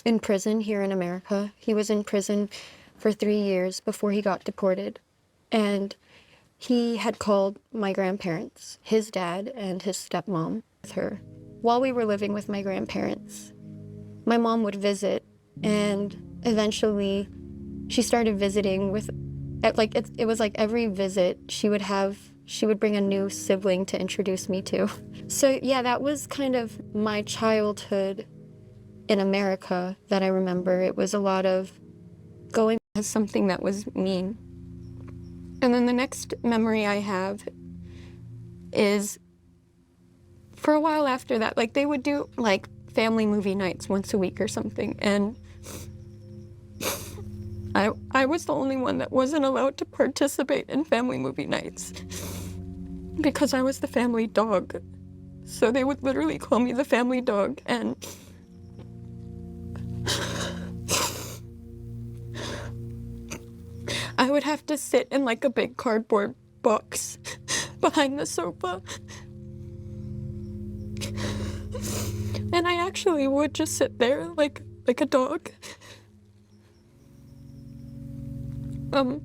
in prison here in America. He was in prison for 3 years before he got deported. And he had called my grandparents, his dad and his stepmom, with her. While we were living with my grandparents, my mom would visit, and eventually she started visiting with, it was like every visit she would bring a new sibling to introduce me to. So yeah, that was kind of my childhood in America that I remember. It was a lot of going as something that was mean. And then the next memory I have is, for a while after that, like, they would do like family movie nights once a week or something, and I was the only one that wasn't allowed to participate in family movie nights because I was the family dog. So they would literally call me the family dog, and I would have to sit in like a big cardboard box behind the sofa. And I actually would just sit there like a dog. And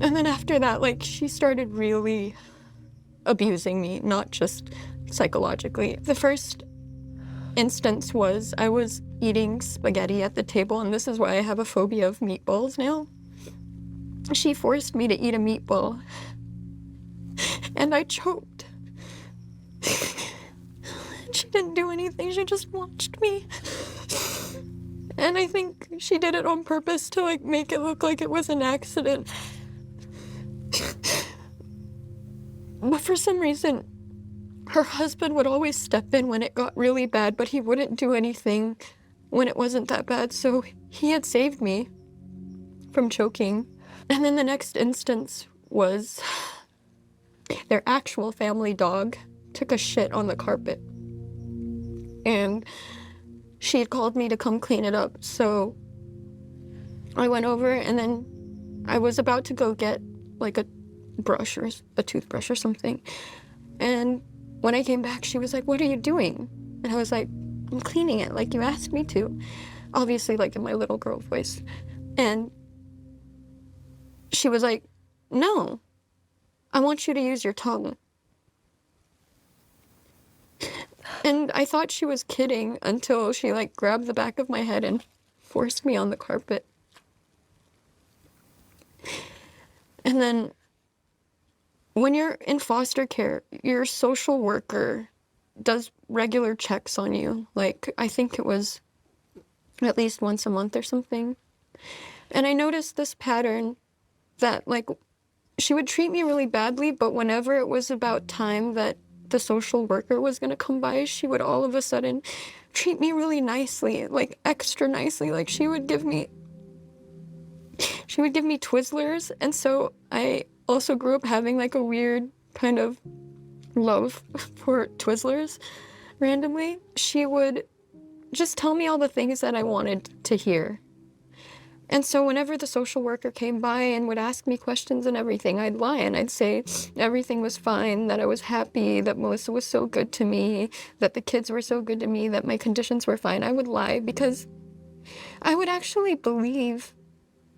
then after that, like, she started really abusing me, not just psychologically. The first instance was I was eating spaghetti at the table, and this is why I have a phobia of meatballs now. She forced me to eat a meatball, and I choked. She didn't do anything, she just watched me. And I think she did it on purpose to like make it look like it was an accident. But for some reason, her husband would always step in when it got really bad, but he wouldn't do anything when it wasn't that bad. So he had saved me from choking. And then the next instance was their actual family dog took a shit on the carpet. And she had called me to come clean it up. So I went over, and then I was about to go get like a brush or a toothbrush or something. And when I came back, she was like, "What are you doing?" And I was like, "I'm cleaning it, like you asked me to." Obviously, like in my little girl voice. And she was like, "No, I want you to use your tongue." And I thought she was kidding until she like grabbed the back of my head and forced me on the carpet. And then when you're in foster care, your social worker does regular checks on you. Like, I think it was at least once a month or something. And I noticed this pattern that, like, she would treat me really badly, but whenever it was about time that the social worker was going to come by, she would all of a sudden treat me really nicely, like extra nicely. Like, she would give me Twizzlers. And so I also grew up having like a weird kind of love for Twizzlers randomly. She would just tell me all the things that I wanted to hear. And so whenever the social worker came by and would ask me questions and everything, I'd lie and I'd say everything was fine, that I was happy, that Melissa was so good to me, that the kids were so good to me, that my conditions were fine. I would lie because I would actually believe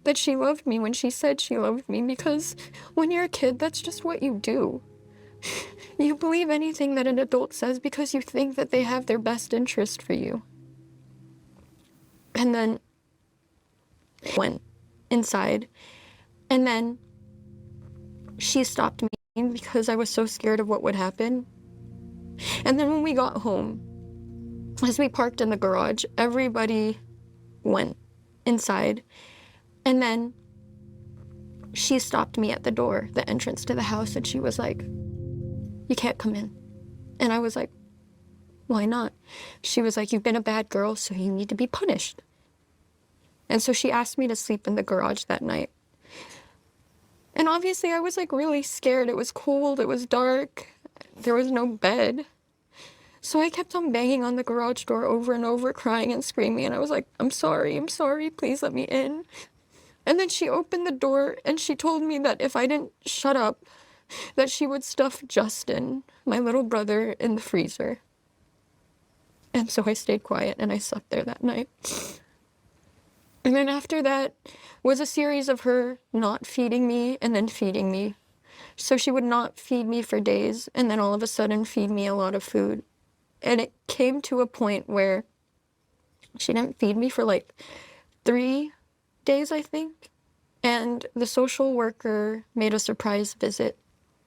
that she loved me when she said she loved me, because when you're a kid, that's just what you do. You believe anything that an adult says because you think that they have their best interest for you. And then went inside, and then she stopped me because I was so scared of what would happen. And then when we got home, as we parked in the garage, everybody went inside, and then she stopped me at the door, the entrance to the house, and she was like, "You can't come in." And I was like, "Why not?" She was like, "You've been a bad girl, so you need to be punished." And so she asked me to sleep in the garage that night. And obviously I was like really scared. It was cold, it was dark, there was no bed. So I kept on banging on the garage door over and over, crying and screaming. And I was like, I'm sorry, please let me in." And then she opened the door and she told me that if I didn't shut up, that she would stuff Justin, my little brother, in the freezer. And so I stayed quiet and I slept there that night. And then after that was a series of her not feeding me and then feeding me. So she would not feed me for days and then all of a sudden feed me a lot of food. And it came to a point where she didn't feed me for like 3 days, I think. And the social worker made a surprise visit.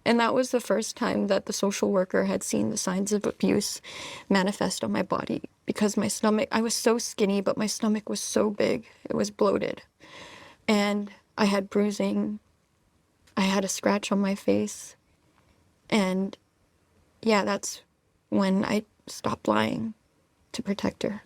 And that was the first time that the social worker had seen the signs of abuse manifest on my body, because my stomach, I was so skinny, but my stomach was so big. It was bloated. And I had bruising. I had a scratch on my face. And yeah, that's when I stopped lying to protect her.